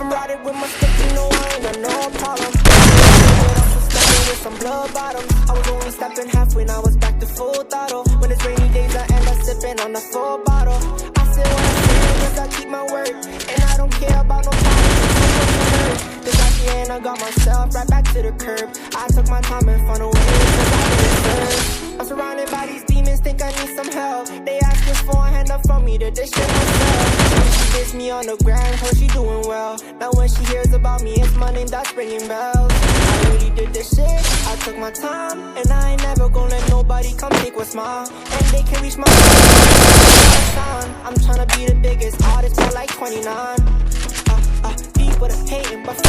If I'm riding with my stick, you know I ain't got no problem. I'm still stepping with some blood bottoms. I was only stepping half when I was back to full throttle. When it's rainy days, I end up sipping on the full bottle. I say what I say, cause I keep my word. And I don't care about no problems, cause at the end I got myself right back to the curb. I took my time and found a way, cause I did it first. I'm surrounded by these demons, think I need some help. They asking for a hand up from me to dish it myself. She diss me on the ground, hope she doing well. Now when she hears about me, it's my name that's ringing bells. I really did this shit, I took my time. And I ain't never gonna let nobody come take what's mine. And they can reach my sound. I'm tryna be the biggest artist for like 29. Deep with a hating, but the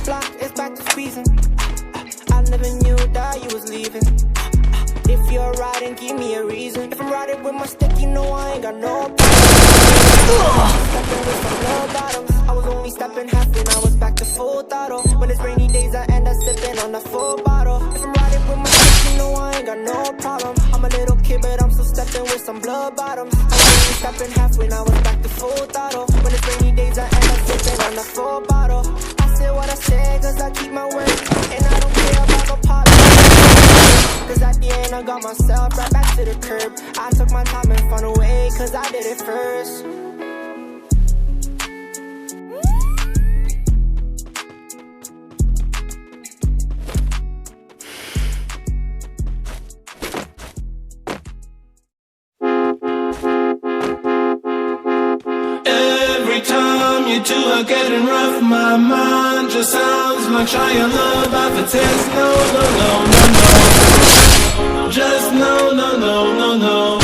block is back to squeezing. I never knew that you was leaving. If you're riding, give me a reason. If I'm riding with my stick, you know I ain't got no problem. Stepping with some low bottoms. I was only stepping half when I was back to full throttle. When it's rainy days, I end up sipping on the full bottle. If I'm riding with my stick, you know I ain't got no problem. I'm a little kid, but I'm still stepping with some blood bottoms. I was only stepping half when I was back to full throttle. When it's rainy days, I end up sipping on the full bottle. I say what I say, cause I keep my word. And I don't care about no problems, cause at the end I got myself right back to the curb. I took my time and found a way, cause I did it first. Every time you two are getting rough, my mind just sounds like trying love at the test. No, no, no, no, no. Just no, no, no, no, no.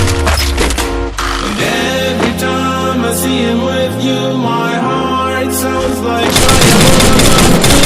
And every time I see him with you, my heart sounds like trying love at the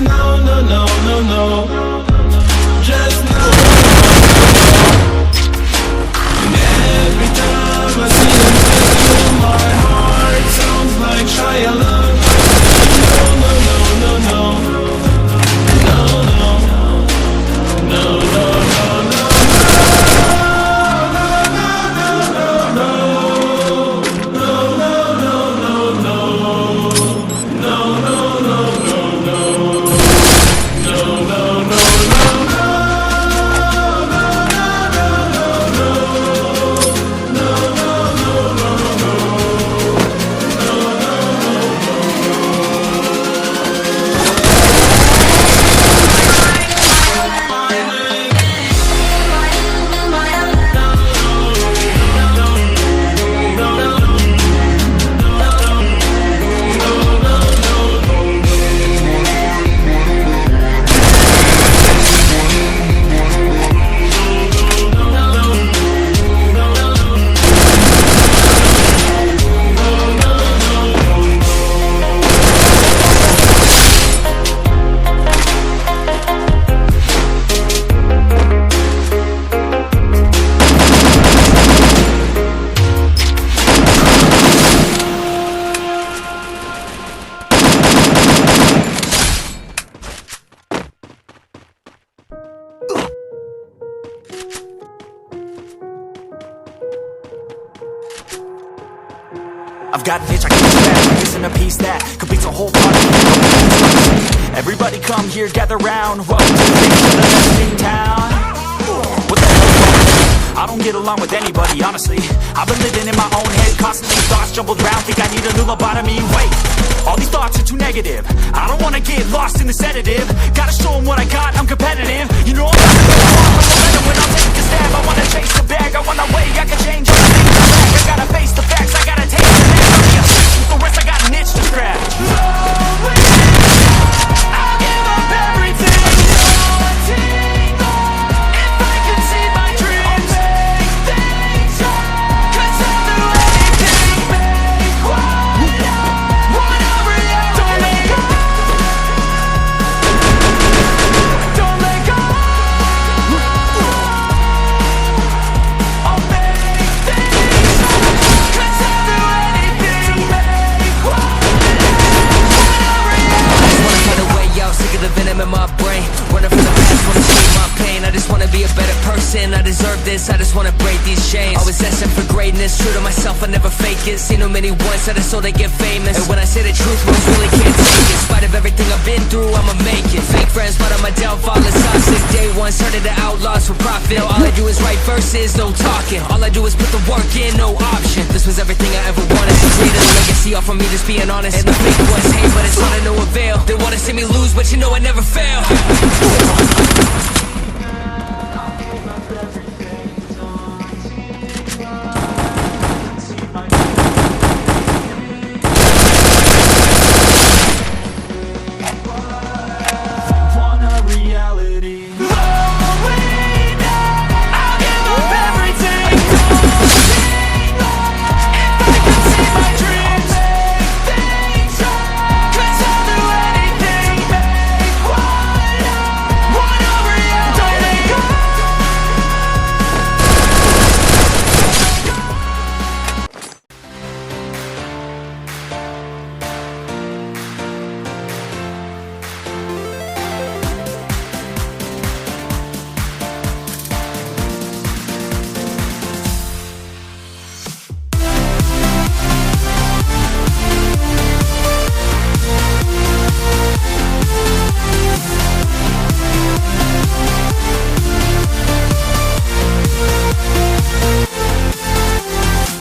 no, no, no, no, no, no, no. I've got an itch, I can't scratch, missing a piece that completes a whole part. Everybody come here, gather round. Welcome to the best in town. What the hell? I don't get along with anybody, honestly. I've been living in my own head, constantly thoughts jumbled around. Think I need a new lobotomy. Wait, all these thoughts are too negative. I don't wanna get lost in the sedative. Gotta show them what I got, I'm competitive. You know I'm not gonna go on with momentum when I'll take a stab. I wanna chase the bag, I wanna weigh, I can change everything. I gotta face the facts, I gotta take the next. With the rest, I got an itch to scratch. I'll give up everything. If I could see my dreams, make things right. 'Cause I'll do anything, make whatever you don't let go. Don't let go. I'll make things right. 'Cause I'll do anything, make whatever you I just wanna find a way out, sick of the venom in my brain. Running from the past, wanna escape my pain. I just wanna be a better person, I deserve this, I just wanna break these chains. Always asking for greatness, true to myself, I never fake it. Seen too many once, I just so they get famous. And when I say the truth, most really can't take it. In spite of everything I've been through, I'ma make it. Fake friends, but I'm a downfall, it's toxic. Day one, started to outlaws for profit. Now all I do is write verses, no talking. All I do is put the work in, no option. This was everything I ever wanted. Created a legacy off of me, just being honest. And the fake ones hate, but it's all to no avail. They wanna see me lose, but you know I never fail.